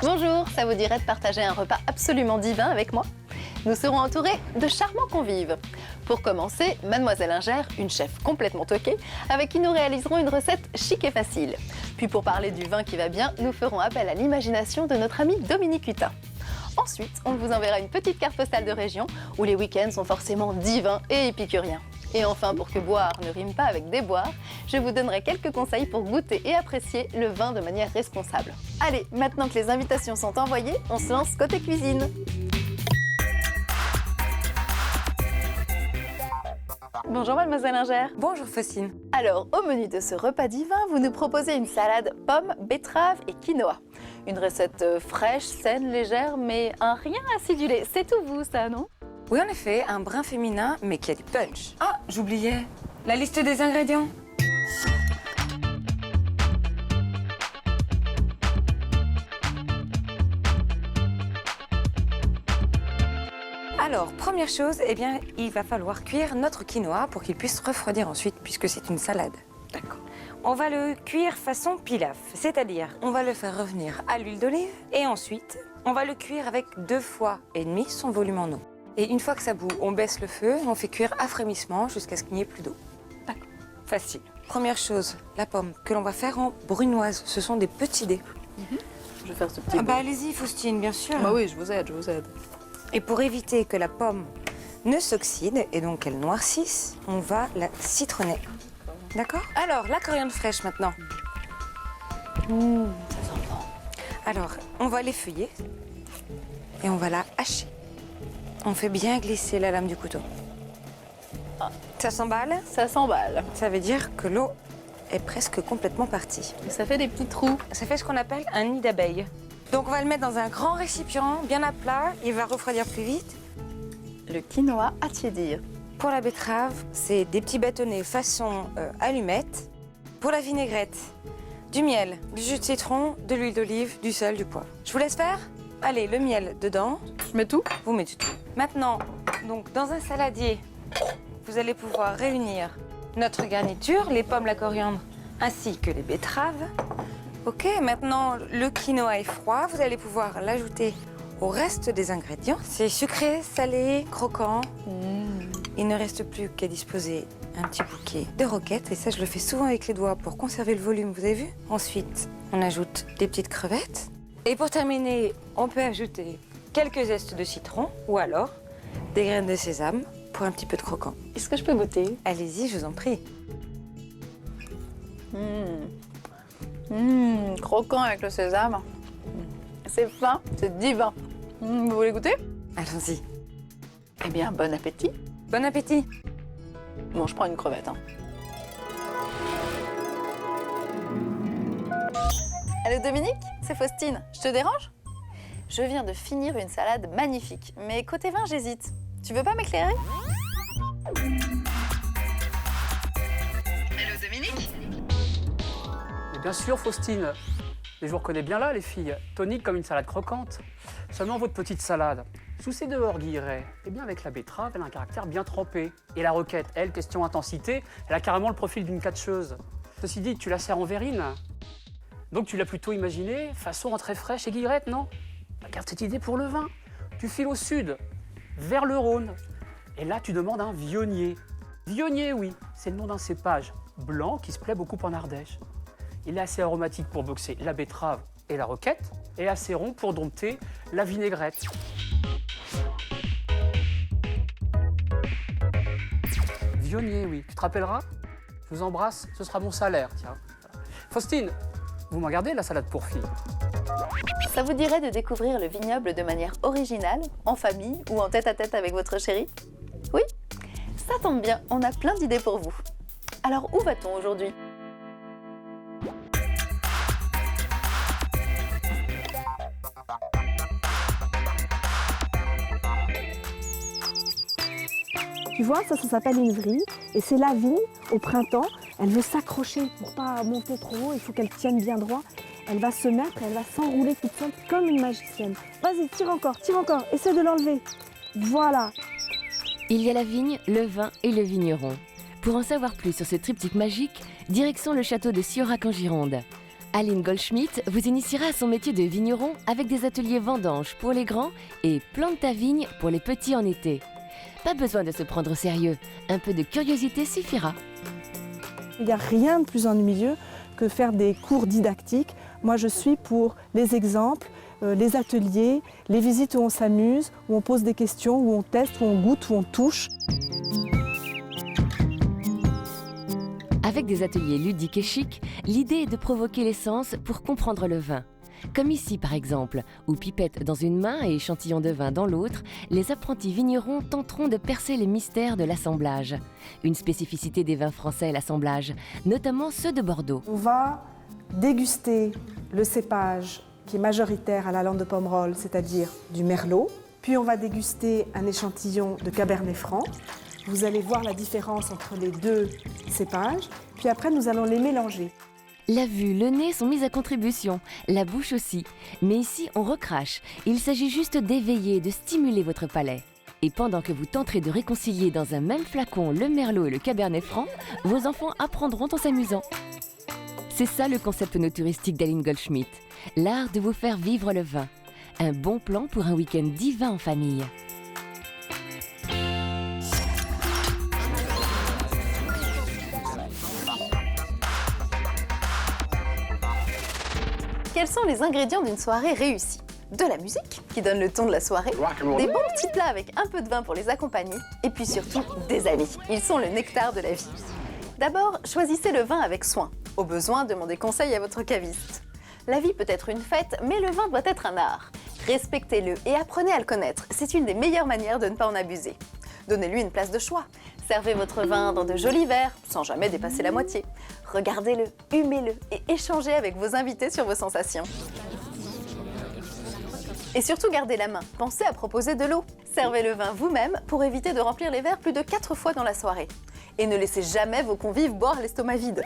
Bonjour, ça vous dirait de partager un repas absolument divin avec moi? Nous serons entourés de charmants convives. Pour commencer, Mademoiselle Ingère, une chef complètement toquée, avec qui nous réaliserons une recette chic et facile. Puis pour parler du vin qui va bien, nous ferons appel à l'imagination de notre ami Dominique Hutin. Ensuite, on vous enverra une petite carte postale de région où les week-ends sont forcément divins et épicuriens. Et enfin, pour que boire ne rime pas avec déboire, je vous donnerai quelques conseils pour goûter et apprécier le vin de manière responsable. Allez, maintenant que les invitations sont envoyées, on se lance côté cuisine. Bonjour Mademoiselle Ingère. Bonjour Faustine. Alors, au menu de ce repas divin, vous nous proposez une salade pommes, betteraves et quinoa. Une recette fraîche, saine, légère, mais un rien acidulé. C'est tout vous, ça, non? Oui, en effet, un brin féminin, mais qui a du punch. Ah, j'oubliais, la liste des ingrédients. Alors, première chose, eh bien, il va falloir cuire notre quinoa pour qu'il puisse refroidir ensuite, puisque c'est une salade. D'accord. On va le cuire façon pilaf, c'est-à-dire on va le faire revenir à l'huile d'olive et ensuite on va le cuire avec 2 fois et demi son volume en eau. Et une fois que ça bout, on baisse le feu et on fait cuire à frémissement jusqu'à ce qu'il n'y ait plus d'eau. D'accord. Facile. Première chose, la pomme que l'on va faire en brunoise. Ce sont des petits dés. Je vais faire ce petit Bah allez-y Faustine, bien sûr. Bah oui, je vous aide, je vous aide. Et pour éviter que la pomme ne s'oxyde et donc qu'elle noircisse, on va la citronner. D'accord? Alors, la coriandre fraîche maintenant. Ça sent bon. Alors, on va l'effeuiller et on va la hacher. On fait bien glisser la lame du couteau. Ça s'emballe? Ça s'emballe. Ça veut dire que l'eau est presque complètement partie. Et ça fait des petits trous. Ça fait ce qu'on appelle un nid d'abeille. Donc on va le mettre dans un grand récipient, bien à plat. Il va refroidir plus vite. Le quinoa à tiédir. Pour la betterave, c'est des petits bâtonnets façon allumette. Pour la vinaigrette, du miel, du jus de citron, de l'huile d'olive, du sel, du poivre. Je vous laisse faire? Allez, le miel dedans. Je mets tout? Vous mettez tout. Maintenant, donc dans un saladier, vous allez pouvoir réunir notre garniture, les pommes, la coriandre, ainsi que les betteraves. Ok, maintenant le quinoa est froid, vous allez pouvoir l'ajouter au reste des ingrédients. C'est sucré, salé, croquant. Il ne reste plus qu'à disposer un petit bouquet de roquettes, et ça je le fais souvent avec les doigts pour conserver le volume, vous avez vu? Ensuite, on ajoute des petites crevettes. Et pour terminer, on peut ajouter quelques zestes de citron ou alors des graines de sésame pour un petit peu de croquant. Est-ce que je peux goûter? Allez-y, je vous en prie. Croquant avec le sésame. C'est fin, c'est divin. Vous voulez goûter? Allons-y. Eh bien, bon appétit. Bon appétit. Bon, je prends une crevette. Allô Dominique, c'est Faustine. Je te dérange? Je viens de finir une salade magnifique, mais côté vin, j'hésite. Tu veux pas m'éclairer? Allô Dominique? Et bien sûr, Faustine. Et je vous reconnais bien là, les filles. Tonique comme une salade croquante. Seulement votre petite salade, sous ses 2 orguilleraie, eh bien avec la betterave, elle a un caractère bien trempé. Et la roquette, elle, question intensité, elle a carrément le profil d'une catcheuse. Ceci dit, tu la sers en verrine. Donc tu l'as plutôt imaginé façon entrée fraîche et guillerette, non? Garde cette idée pour le vin. Tu files au sud, vers le Rhône. Et là, tu demandes un vionnier. Vionnier, oui, c'est le nom d'un cépage blanc qui se plaît beaucoup en Ardèche. Il est assez aromatique pour boxer la betterave et la roquette, et assez rond pour dompter la vinaigrette. Vionnier, oui. Tu te rappelleras? Je vous embrasse, ce sera mon salaire, tiens. Faustine, vous m'en gardez la salade pour filles? Ça vous dirait de découvrir le vignoble de manière originale, en famille ou en tête-à-tête avec votre chéri? Oui? Ça tombe bien, on a plein d'idées pour vous. Alors où va-t-on aujourd'hui? Tu vois, ça s'appelle une vrille. Et c'est la vigne, au printemps, elle veut s'accrocher pour pas monter trop haut, il faut qu'elle tienne bien droit. Elle va se mettre, elle va s'enrouler toute seule comme une magicienne. Vas-y, tire encore, essaie de l'enlever. Voilà. Il y a la vigne, le vin et le vigneron. Pour en savoir plus sur ce triptyque magique, direction le château de Siorac en Gironde. Aline Goldschmidt vous initiera à son métier de vigneron avec des ateliers vendanges pour les grands et plante ta vigne pour les petits en été. Pas besoin de se prendre au sérieux, un peu de curiosité suffira. Il n'y a rien de plus ennuyeux que faire des cours didactiques. Moi, je suis pour les exemples, les ateliers, les visites où on s'amuse, où on pose des questions, où on teste, où on goûte, où on touche. Avec des ateliers ludiques et chics, l'idée est de provoquer les sens pour comprendre le vin. Comme ici par exemple, où pipette dans une main et échantillon de vin dans l'autre, les apprentis vignerons tenteront de percer les mystères de l'assemblage. Une spécificité des vins français, l'assemblage, notamment ceux de Bordeaux. On va déguster le cépage qui est majoritaire à la lande de Pomerol, c'est-à-dire du merlot. Puis on va déguster un échantillon de cabernet franc. Vous allez voir la différence entre les deux cépages. Puis après, nous allons les mélanger. La vue, le nez sont mis à contribution, la bouche aussi. Mais ici, on recrache. Il s'agit juste d'éveiller, de stimuler votre palais. Et pendant que vous tenterez de réconcilier dans un même flacon le merlot et le cabernet franc, vos enfants apprendront en s'amusant. C'est ça le concept no-touristique d'Aline Goldschmidt, l'art de vous faire vivre le vin. Un bon plan pour un week-end divin en famille. Quels sont les ingrédients d'une soirée réussie? De la musique, qui donne le ton de la soirée, des bons petits plats avec un peu de vin pour les accompagner, et puis surtout des amis. Ils sont le nectar de la vie. D'abord, choisissez le vin avec soin. Au besoin, demandez conseil à votre caviste. La vie peut être une fête, mais le vin doit être un art. Respectez-le et apprenez à le connaître. C'est une des meilleures manières de ne pas en abuser. Donnez-lui une place de choix. Servez votre vin dans de jolis verres, sans jamais dépasser la moitié. Regardez-le, humez-le et échangez avec vos invités sur vos sensations. Et surtout, gardez la main. Pensez à proposer de l'eau. Servez le vin vous-même pour éviter de remplir les verres plus de 4 fois dans la soirée. Et ne laissez jamais vos convives boire l'estomac vide.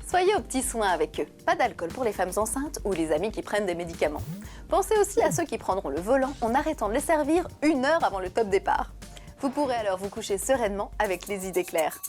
Soyez aux petits soins avec eux. Pas d'alcool pour les femmes enceintes ou les amis qui prennent des médicaments. Pensez aussi à ceux qui prendront le volant en arrêtant de les servir 1 heure avant le top départ. Vous pourrez alors vous coucher sereinement avec les idées claires.